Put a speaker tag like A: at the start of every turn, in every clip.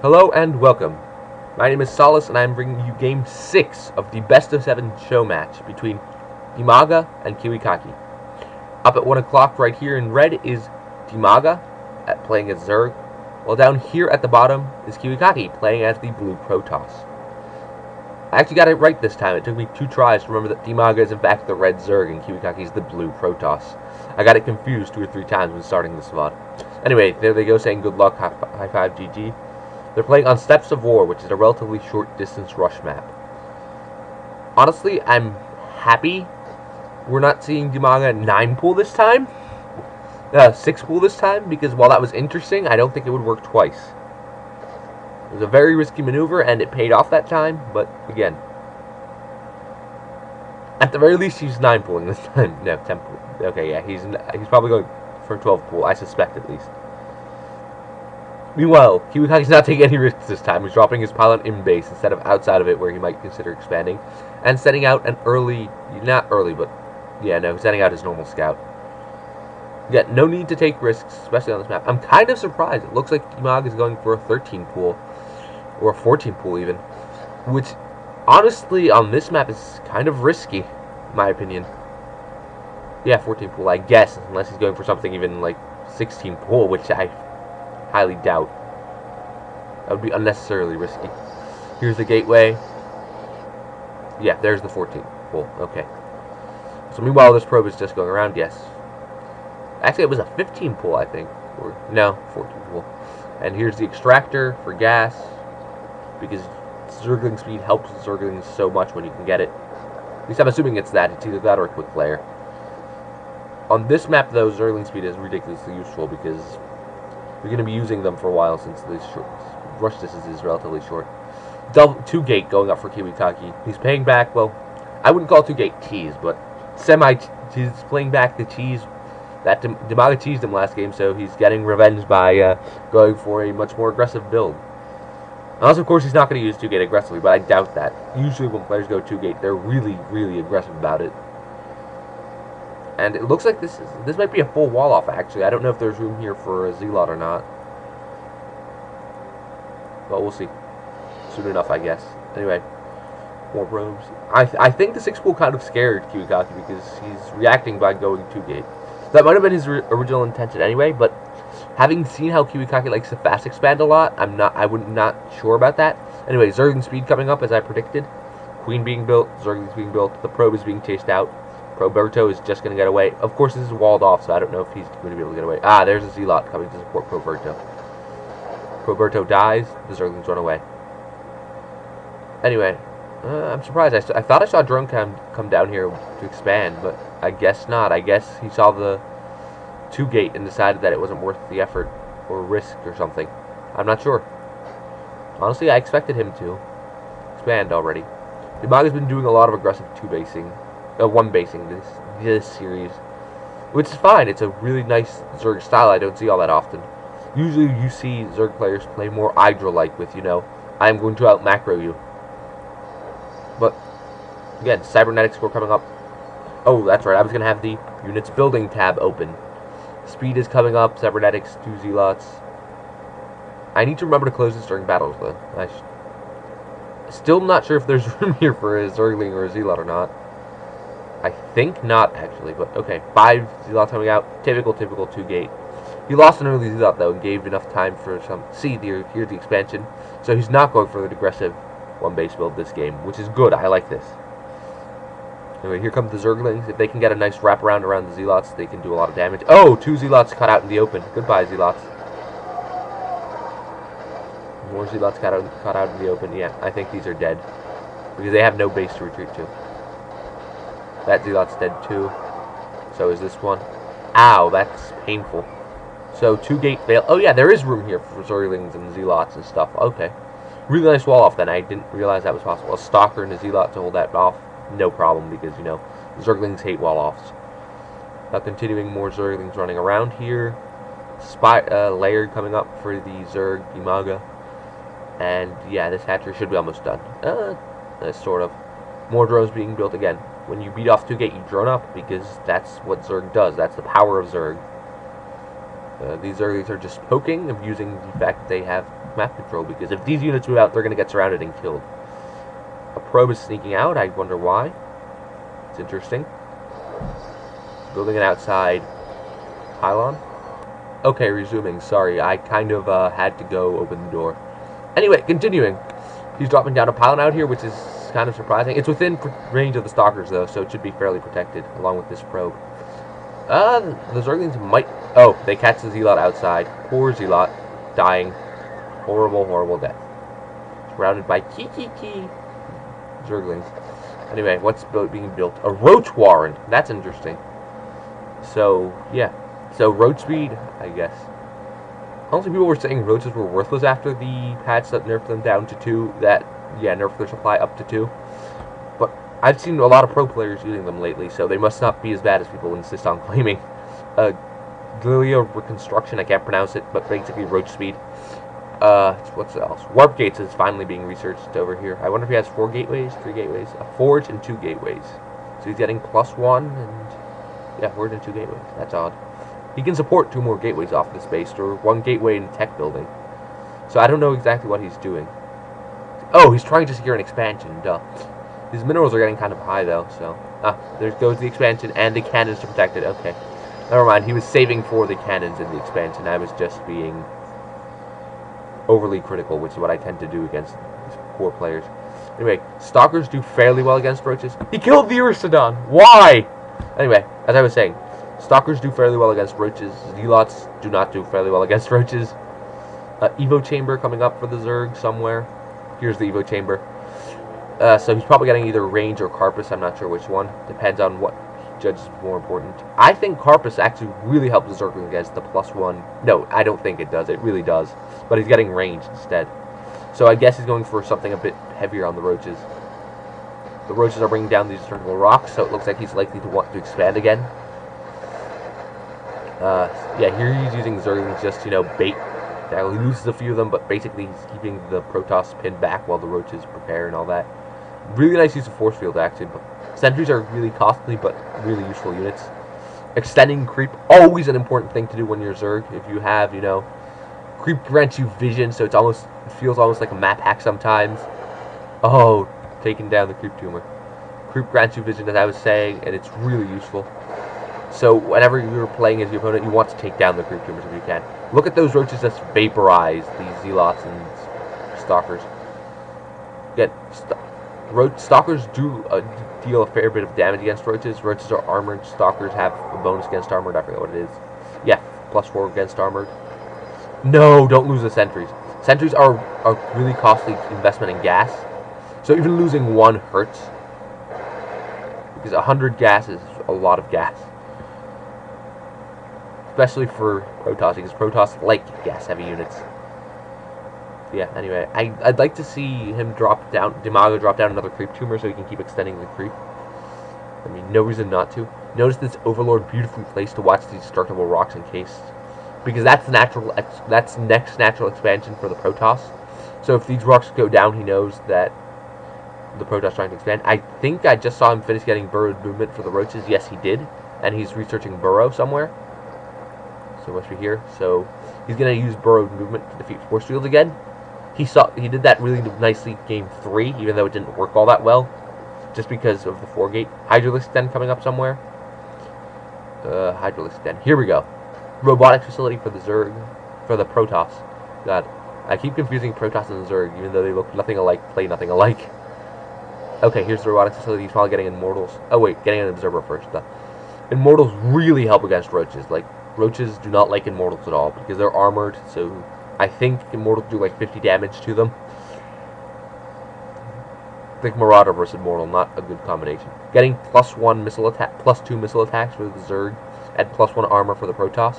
A: Hello and welcome. My name is Solace and I'm bringing you Game 6 of the Best of 7 show match between Dimaga and Kiwikaki. Up at 1 o'clock right here in red is Dimaga playing as Zerg, while down here at the bottom is Kiwikaki playing as the blue Protoss. I actually got it right this time. It took me 2 tries to remember that Dimaga is in fact the red Zerg and Kiwikaki is the blue Protoss. I got it confused 2 or 3 times when starting this VOD. Anyway, there they go saying good luck, high five, GG. They're playing on Steppes of War, which is a relatively short distance rush map. Honestly, I'm happy we're not seeing Dimaga 9 pool this time. 6 pool this time, because while that was interesting, I don't think it would work twice. It was a very risky maneuver, and it paid off that time, but again. At the very least, he's 9 pooling this time. No, 10 pool. Okay, yeah, he's probably going for 12 pool, I suspect at least. Meanwhile, Kiwikaki's not taking any risks this time. He's dropping his pylon in base instead of outside of it where he might consider expanding, and setting out an early, not early, but yeah, no, setting out his normal scout. Yeah, no need to take risks, especially on this map. I'm kind of surprised. It looks like Dimaga is going for a 13 pool, or a 14 pool even, which honestly on this map is kind of risky, in my opinion. Yeah, 14 pool, I guess, unless he's going for something even like 16 pool, which I highly doubt. That would be unnecessarily risky. Here's the gateway. Yeah, there's the 14th pool. Okay. So meanwhile, this probe is just going around. Yes. Actually, it was a 15 pool, I think. Or no, 14 pool. And here's the extractor for gas, because Zergling speed helps Zerglings so much when you can get it. At least I'm assuming it's that. It's either that or a quick flare. On this map, though, Zergling speed is ridiculously useful because we're going to be using them for a while since the rush distance is relatively short. 2-gate going up for Kiwikaki. He's paying back, well, I wouldn't call 2-gate tease, but he's playing back the tease that Dimaga teased him last game, so he's getting revenge by going for a much more aggressive build. Unless, of course, he's not going to use 2-gate aggressively, but I doubt that. Usually when players go 2-gate, they're really, really aggressive about it. And it looks like this might be a full wall off, actually. I don't know if there's room here for a Zealot or not. But we'll see. Soon enough, I guess. Anyway, more probes. I think the 6 pool kind of scared Kiwikaki because he's reacting by going 2-gate. That might have been his original intention anyway, but having seen how Kiwikaki likes to fast expand a lot, I'm not sure about that. Anyway, Zergling speed coming up as I predicted. Queen being built, Zergling's being built, the probe is being chased out. Proberto is just going to get away. Of course, this is walled off, so I don't know if he's going to be able to get away. Ah, there's a Zealot coming to support Proberto. Proberto dies. The Zerglings run away. Anyway, I'm surprised. I thought I saw Drone come down here to expand, but I guess not. I guess he saw the 2-gate and decided that it wasn't worth the effort or risk or something. I'm not sure. Honestly, I expected him to expand already. Dimaga's been doing a lot of aggressive 1-basing this series, which is fine. It's a really nice Zerg style I don't see all that often. Usually you see Zerg players play more Hydra-like with, I'm going to out-macro you. But, again, Cybernetics score coming up. Oh, that's right, I was going to have the Units Building tab open. Speed is coming up, Cybernetics, 2 Zealots. I need to remember to close this during battles, though. Still not sure if there's room here for a Zergling or a Zealot or not. I think not, actually, but okay. 5 Zealots coming out. Typical 2-gate. He lost an early Zealot, though, and gave enough time for some... See, here's the expansion. So he's not going for the aggressive 1-base build this game, which is good. I like this. Anyway, here come the Zerglings. If they can get a nice wraparound around the Zealots, they can do a lot of damage. Oh, 2 Zealots cut out in the open. Goodbye, Zealots. More Zealots cut out in the open. Yeah, I think these are dead, because they have no base to retreat to. That Zealot's dead too. So is this one. Ow, that's painful. So 2-gate fail. Oh yeah, there is room here for Zerglings and Zealots and stuff. Okay. Really nice wall off then. I didn't realize that was possible. A Stalker and a Zealot to hold that off. No problem, because, Zerglings hate wall offs. Now continuing, more Zerglings running around here. Layered coming up for the Zerg Dimaga. And yeah, this hatchery should be almost done. Sort of. More drones being built again. When you beat off 2-gate, you drone up, because that's what Zerg does. That's the power of Zerg. These Zerglings are just poking, abusing the fact that they have map control, because if these units move out, they're going to get surrounded and killed. A probe is sneaking out. I wonder why. It's interesting. Building an outside pylon. Okay, resuming. Sorry, I kind of had to go open the door. Anyway, continuing. He's dropping down a pylon out here, which is kind of surprising. It's within range of the stalkers, though, so it should be fairly protected, along with this probe. The Zerglings might... Oh, they catch the Zealot outside. Poor Zealot. Dying. Horrible, horrible death. Surrounded by Kiwikaki Zerglings. Anyway, what's being built? A Roach Warren. That's interesting. So, yeah. So, roach speed, I guess. Honestly, people were saying roaches were worthless after the patch that nerfed them down to 2. That, yeah, nerfed their supply up to 2. But I've seen a lot of pro players using them lately, so they must not be as bad as people insist on claiming. Lilia Reconstruction, I can't pronounce it, but basically roach speed. What's else? Warp Gates is finally being researched over here. I wonder if he has 4 gateways, 3 gateways, a forge and 2 gateways. So he's getting +1 and, yeah, forge and 2 gateways. That's odd. He can support 2 more gateways off this base, or 1 gateway in the tech building. So I don't know exactly what he's doing. Oh, he's trying to secure an expansion, duh. His minerals are getting kind of high, though, so... there goes the expansion, and the cannons to protect it, okay. Never mind, he was saving for the cannons in the expansion. I was just being overly critical, which is what I tend to do against these poor players. Anyway, Stalkers do fairly well against roaches. He killed the Ursidon! Why? Anyway, as I was saying, Stalkers do fairly well against roaches. Zealots do not do fairly well against roaches. Evo Chamber coming up for the Zerg somewhere. Here's the Evo Chamber. So he's probably getting either range or Carpus. I'm not sure which one. Depends on what he judges more important. I think Carpus actually really helps the Zerg against the +1. No, I don't think it does. It really does. But he's getting range instead. So I guess he's going for something a bit heavier on the roaches. The roaches are bringing down these vertical rocks, so it looks like he's likely to want to expand again. Yeah, here he's using Zerglings just, bait. He loses a few of them, but basically he's keeping the Protoss pinned back while the roaches prepare and all that. Really nice use of force field, actually. But sentries are really costly, but really useful units. Extending creep, always an important thing to do when you're Zerg. If you have, creep grants you vision, so it feels almost like a map hack sometimes. Oh, taking down the creep tumor. Creep grants you vision, as I was saying, and it's really useful. So whenever you're playing as your opponent, you want to take down the creep tumors if you can. Look at those roaches just vaporize these Zealots and Stalkers. Stalkers do deal a fair bit of damage against roaches. Roaches are armored. Stalkers have a bonus against armored. I forget what it is. Yeah, +4 against armored. No, don't lose the sentries. Sentries are a really costly investment in gas. So even losing 1 hurts. Because 100 gas is a lot of gas. Especially for Protoss, because Protoss like gas-heavy units. Yeah, anyway, I'd like to see him Dimaga drop down another creep tumor so he can keep extending the creep. I mean, no reason not to. Notice this Overlord beautifully placed to watch these destructible rocks encased. Because that's next natural expansion for the Protoss. So if these rocks go down, he knows that the Protoss trying to expand. I think I just saw him finish getting burrowed movement for the roaches. Yes, he did. And he's researching burrow somewhere. So must be here. So he's going to use burrowed movement to defeat force fields again. He did that really nicely game 3, even though it didn't work all that well, just because of the 4-gate. Hydralisk Den coming up somewhere. Hydralisk Den. Here we go. Robotics facility for the Zerg, for the Protoss. God, I keep confusing Protoss and the Zerg, even though they look nothing alike, play nothing alike. Okay, here's the robotics facility. He's probably getting Immortals. Oh wait, getting an Observer first. Immortals really help against roaches. Like, roaches do not like Immortals at all because they're armored, so I think Immortals do like 50 damage to them. I think Marauder versus Immortal, not a good combination. Getting +1 missile attack, +2 missile attacks for the Zerg, and +1 armor for the Protoss.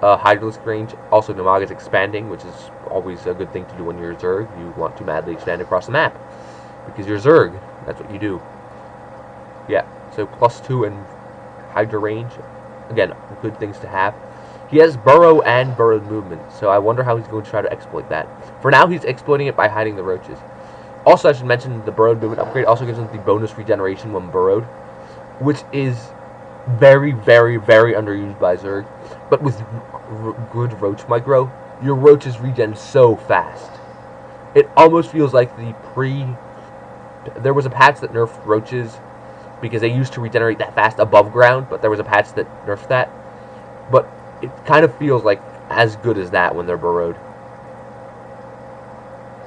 A: Hydralisk range, also Dimaga is expanding, which is always a good thing to do when you're a Zerg. You want to madly expand across the map, because you're Zerg, that's what you do. Yeah, so +2 and Hydra range, again, good things to have. He has burrow and burrowed movement, so I wonder how he's going to try to exploit that. For now, he's exploiting it by hiding the roaches. Also, I should mention the burrowed movement upgrade also gives him the bonus regeneration when burrowed, which is Very, very, very underused by Zerg. But with good Roach Micro, your Roaches regen so fast. It almost feels like the there was a patch that nerfed Roaches because they used to regenerate that fast above ground, but there was a patch that nerfed that. But it kind of feels like as good as that when they're burrowed.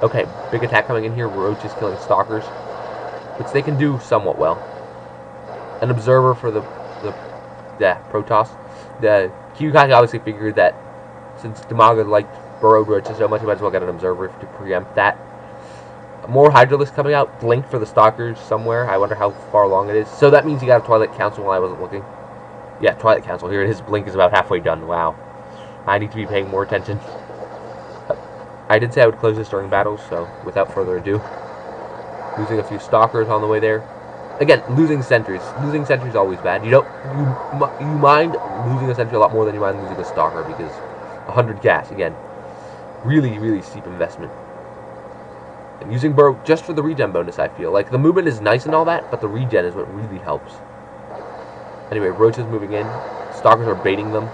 A: Okay, big attack coming in here. Roaches killing Stalkers, which they can do somewhat well. An observer for the Protoss. The Kiwikaki obviously figured that since Dimaga liked burrowed Roaches so much, he might as well get an observer to preempt that. More Hydralisks coming out. Blink for the Stalkers somewhere. I wonder how far along it is. So that means you got a Twilight Council while I wasn't looking. Yeah, Twilight Council. Here it is. Blink is about halfway done. Wow. I need to be paying more attention. I did say I would close this during battles, so without further ado. Losing a few Stalkers on the way there. Again, losing sentries. Losing sentries is always bad. You mind losing a sentry a lot more than you mind losing a Stalker because 100 gas, again. Really, really steep investment. And using Burrow just for the regen bonus, I feel. Like, the movement is nice and all that, but the regen is what really helps. Anyway, Roaches moving in. Stalkers are baiting them.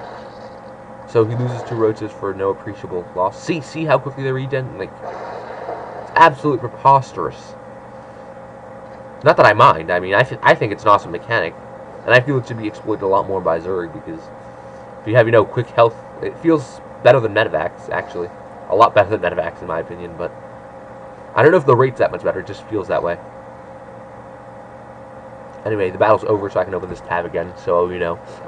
A: So he loses 2 Roaches for no appreciable loss. See how quickly they regen? Like, it's absolutely preposterous. Not that I mind. I mean, I think it's an awesome mechanic. And I feel it should be exploited a lot more by Zerg, because if you have, quick health, it feels better than Medivacs, actually. A lot better than Medivacs, in my opinion, but I don't know if the rate's that much better, it just feels that way. Anyway, the battle's over, so I can open this tab again, so,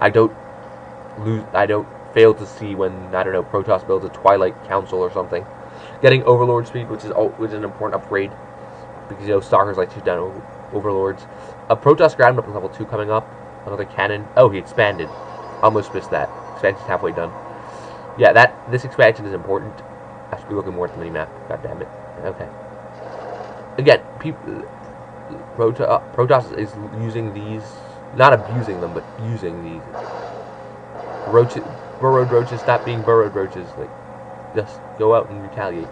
A: I don't fail to see when, I don't know, Protoss builds a Twilight Council or something. Getting Overlord speed, which is an important upgrade, because, Stalkers like to shoot down Overlords. A Protoss ground up is level 2 coming up. Another cannon. Oh, he expanded. Almost missed that. Expansion's halfway done. Yeah, this expansion is important. I should be looking more at the minimap. God damn it. Okay. Again, Protoss is using these, not abusing them, but using these. Burrowed Roaches, stop being burrowed Roaches. Like, just go out and retaliate.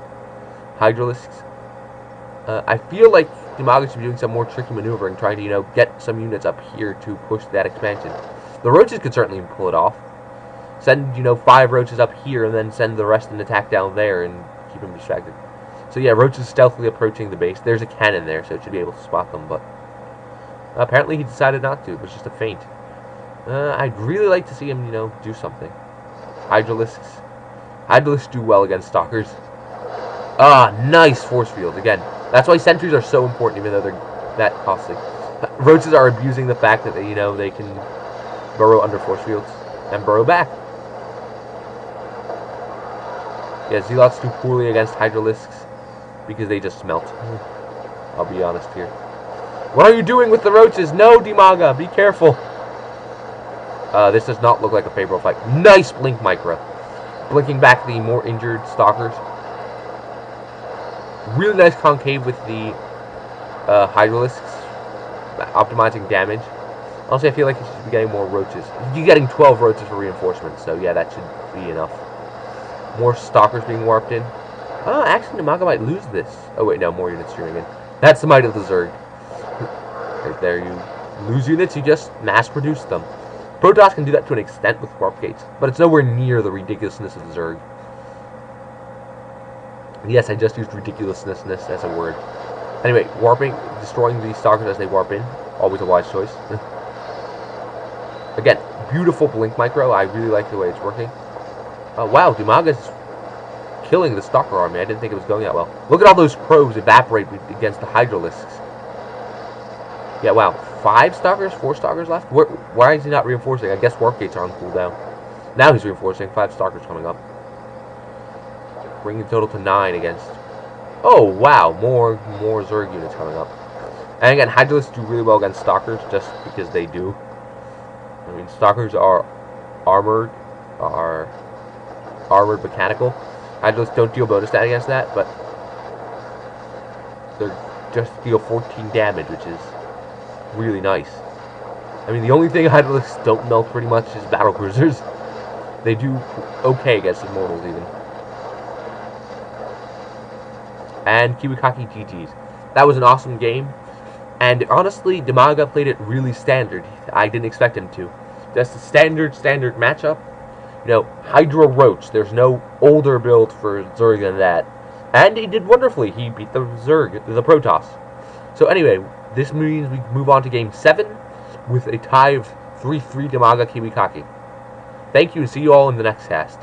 A: Hydralisks. I feel like Dimaga should be doing some more tricky maneuvering, trying to, get some units up here to push that expansion. The Roaches could certainly pull it off. Send, 5 Roaches up here, and then send the rest and attack down there, and keep them distracted. So yeah, Roaches stealthily approaching the base. There's a cannon there, so it should be able to spot them, but apparently he decided not to. It was just a feint. I'd really like to see him, do something. Hydralisks. Hydralisks do well against Stalkers. Ah, nice force field. Again, that's why sentries are so important, even though they're that costly. Roaches are abusing the fact that they can burrow under force fields and burrow back. Yeah, Zealots do poorly against Hydralisks because they just smelt. I'll be honest here. What are you doing with the Roaches? No, Dimaga, be careful. This does not look like a favorable fight. Nice blink micro. Blinking back the more injured Stalkers. Really nice concave with the Hydralisks, optimizing damage. Honestly, I feel like you should be getting more Roaches. You're getting 12 Roaches for reinforcements, so yeah, that should be enough. More Stalkers being warped in. Actually, Dimaga might lose this. Oh wait, no, more units streaming in. That's the might of the Zerg. Right there, you lose units, you just mass produce them. Protoss can do that to an extent with warp gates, but it's nowhere near the ridiculousness of the Zerg. Yes, I just used ridiculousness as a word. Anyway, warping, destroying the Stalkers as they warp in. Always a wise choice. Again, beautiful blink micro. I really like the way it's working. Wow, Dimaga's killing the Stalker army. I didn't think it was going that well. Look at all those probes evaporate against the Hydralisks. Yeah, wow. 5 Stalkers? 4 Stalkers left? Why is he not reinforcing? I guess warp gates are on cooldown. Now he's reinforcing. 5 Stalkers coming up. Bringing the total to 9 against... Oh, wow. More Zerg units coming up. And again, Hydralisks do really well against Stalkers, just because they do. I mean, Stalkers are armored mechanical. Hydralisks don't deal bonus stat against that, but they just deal 14 damage, which is really nice. I mean, the only thing Hydralisks don't melt pretty much is battle cruisers. They do okay against Immortals, even. And Kiwikaki GG's. That was an awesome game. And honestly, Dimaga played it really standard. I didn't expect him to. Just a standard matchup. You know, Hydra Roach. There's no older build for Zerg than that. And he did wonderfully. He beat the Zerg, the Protoss. So anyway, this means we move on to Game 7 with a tie of 3-3 Dimaga Kiwikaki. Thank you, and see you all in the next cast.